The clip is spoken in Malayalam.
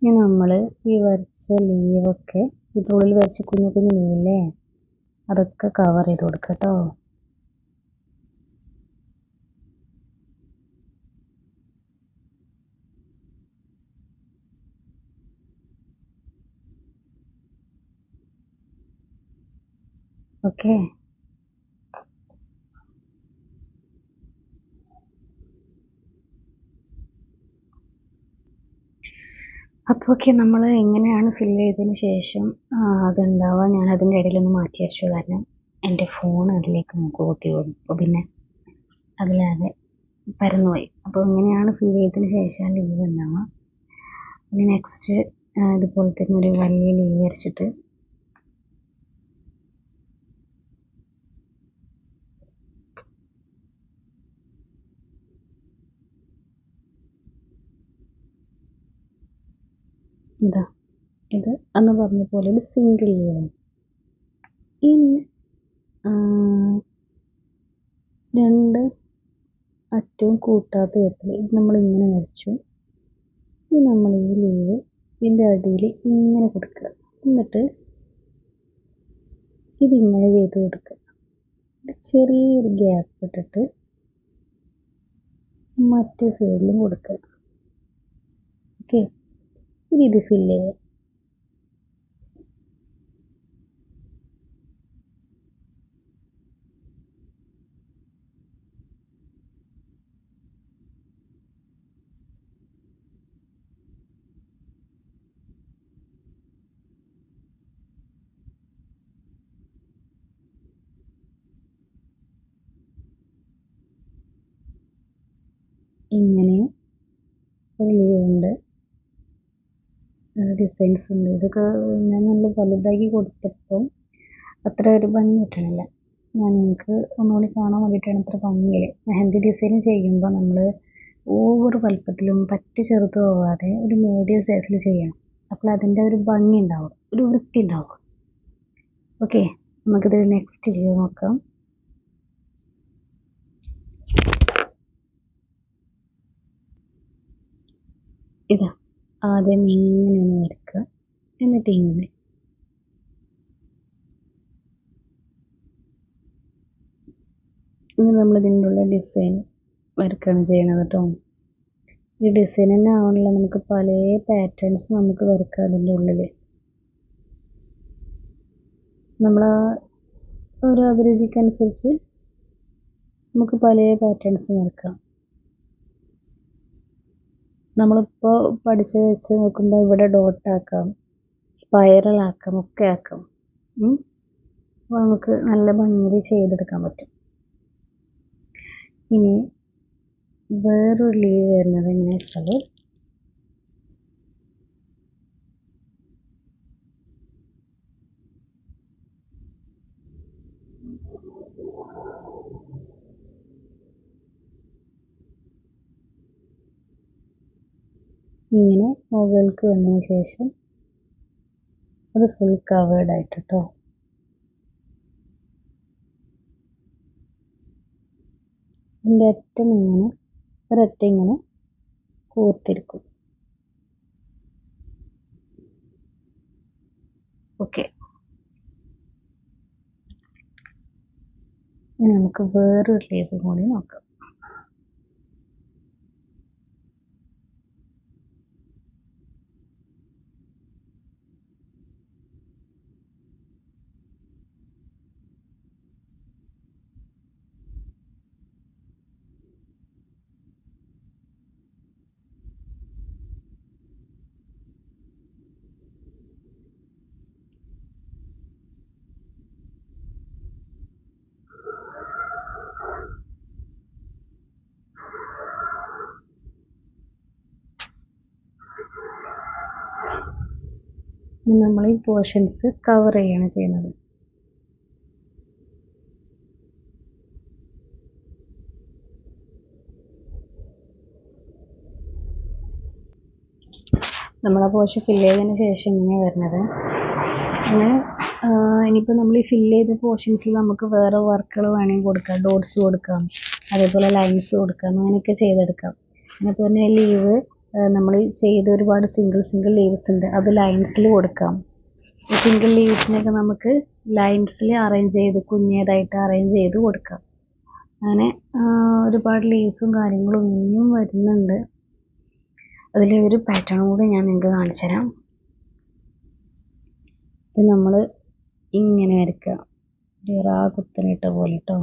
ഇനി നമ്മൾ ഈ വരച്ച ലീവൊക്കെ ഇതിനുള്ളിൽ വരച്ച കുഞ്ഞു കുഞ്ഞു ലീവില്ലേ അതൊക്കെ കവർ ചെയ്ത് കൊടുക്കുക കേട്ടോ. ഓക്കെ, അപ്പോൾ ഓക്കെ, നമ്മൾ എങ്ങനെയാണ് ഫില്ല് ചെയ്തതിന് ശേഷം അതുണ്ടാവുക, ഞാൻ അതിൻ്റെ ഇടയിലൊന്ന് മാറ്റി വെച്ചു, കാരണം എൻ്റെ ഫോൺ അതിലേക്ക് കുത്തി വന്നു, അപ്പോൾ പിന്നെ അതിലാകെ പരന്നുപോയി. അപ്പോൾ ഇങ്ങനെയാണ് ഫില്ല് ചെയ്തതിന് ശേഷം ലീവ് ഉണ്ടാവുക. പിന്നെ നെക്സ്റ്റ് ഇതുപോലെ തന്നെ ഒരു വലിയ ലീവ് വരച്ചിട്ട് ഇതാ, ഇത് അന്ന് പറഞ്ഞ പോലെ ഒരു സിംഗിൾ ലീവാണ്. ഇനി രണ്ട് അറ്റവും കൂട്ടാത്ത വിധത്തിൽ ഇത് നമ്മൾ ഇങ്ങനെ വരച്ചു. ഇനി നമ്മൾ ഈ ലീവ് ഇതിൻ്റെ അടിയിൽ ഇങ്ങനെ കൊടുക്കുക, എന്നിട്ട് ഇതിങ്ങനെ ചെയ്ത് കൊടുക്കുക. ചെറിയൊരു ഗ്യാപ്പ് ഇട്ടിട്ട് മറ്റേ സൈഡിലും കൊടുക്കുക. ഓക്കെ, ഇനി ഇത് ഫില്ല് ചെയ്യുക. ഇങ്ങനെ ഒരു ലീവുണ്ട്, ഡിസൈൻസ് ഉണ്ട്. ഇതൊക്കെ ഞാൻ നല്ല വലുതാക്കി കൊടുത്തപ്പോൾ അത്ര ഒരു ഭംഗി കിട്ടണില്ല. ഞാൻ നിങ്ങൾക്ക് ഒന്നുകൂടി കാണാൻ വേണ്ടിയിട്ടാണ് ഇത്ര ഭംഗിയിൽ. മെഹന്തി ഡിസൈൻ ചെയ്യുമ്പോൾ നമ്മൾ ഓവർ വലുപ്പത്തിലും പറ്റി ചെറുത് പോവാതെ ഒരു മീഡിയം സൈസിൽ ചെയ്യണം. അപ്പോൾ അതിൻ്റെ ഒരു ഭംഗി ഉണ്ടാവും, ഒരു വൃത്തി ഉണ്ടാവും. ഓക്കെ, നമുക്കിത് നെക്സ്റ്റ് വീഡിയോ നോക്കാം. ഇതാ, ആദ്യം ഇങ്ങനെ ഒന്ന് വരയ്ക്കുക, എന്നിട്ട് ഇങ്ങനെ. ഇനി നമ്മൾ ഇതിൻ്റെ ഉള്ള ഡിസൈൻ വരയ്ക്കുകയാണ് ചെയ്യണത് കേട്ടോ. ഈ ഡിസൈൻ തന്നെ ആവണില്ല, നമുക്ക് പല പാറ്റേൺസ് നമുക്ക് വരയ്ക്കാം അതിൻ്റെ ഉള്ളിൽ. നമ്മൾ ഒരു അഭിരുചിക്കനുസരിച്ച് നമുക്ക് പല പാറ്റേൺസ് വരയ്ക്കാം. നമ്മളിപ്പോൾ പഠിച്ച് വെച്ച് നോക്കുമ്പോൾ ഇവിടെ ഡോട്ടാക്കാം, സ്പൈറൽ ആക്കാം, ഒക്കെ ആക്കാം. അപ്പോൾ നമുക്ക് നല്ല ഭംഗിയിൽ ചെയ്തെടുക്കാൻ പറ്റും. ഇനി വേറൊരു ലീവ് വരുന്നത് എങ്ങനെയാണെന്ന് വെച്ചാൽ, ഇങ്ങനെ മുകൾക്ക് വന്നതിന് ശേഷം അത് ഫുൾ കവേർഡ് ആയിട്ട് കേട്ടോ. ഇതിൻ്റെ അറ്റം ഇങ്ങനെ ഒരറ്റം ഇങ്ങനെ കൂർത്തിരിക്കും. ഓക്കെ, ഇനി നമുക്ക് വേറൊരു ലീവ് കൂടി നോക്കാം. നമ്മൾ ഈ പോർഷൻസ് കവർ ചെയ്യാണ് ചെയ്യുന്നത്. നമ്മളെ പോർഷൻ ഫില്ല് ചെയ്തതിന് ശേഷം ഇങ്ങനെ വരുന്നത്. അങ്ങനെ ഇനിയിപ്പോൾ നമ്മൾ ഈ ഫില്ല് ചെയ്ത പോർഷൻസിൽ നമുക്ക് വേറെ വർക്കുകൾ വേണമെങ്കിൽ കൊടുക്കാം, ഡോട്ട്സ് കൊടുക്കാം, അതേപോലെ ലൈൻസ് കൊടുക്കാം, അങ്ങനെയൊക്കെ ചെയ്തെടുക്കാം. അതിനകത്ത് തന്നെ ലീവ് നമ്മൾ ചെയ്ത് ഒരുപാട് സിംഗിൾ ലീവ്സ് ഉണ്ട്, അത് ലൈൻസിൽ കൊടുക്കാം. സിംഗിൾ ലീവ്സിനൊക്കെ നമുക്ക് ലൈൻസിൽ അറേഞ്ച് ചെയ്ത് കുഞ്ഞേതായിട്ട് അറേഞ്ച് ചെയ്ത് കൊടുക്കാം. അങ്ങനെ ഒരുപാട് ലീവ്സും കാര്യങ്ങളും ഇനിയും വരുന്നുണ്ട്. അതിൽ ഒരു പാറ്റേൺ കൂടി ഞാൻ നിങ്ങൾക്ക് കാണിച്ചു തരാം. ഇത് നമ്മൾ ഇങ്ങനെ വരയ്ക്കുക, ഒരു റാ കുത്തനിട്ട പോലെ കേട്ടോ.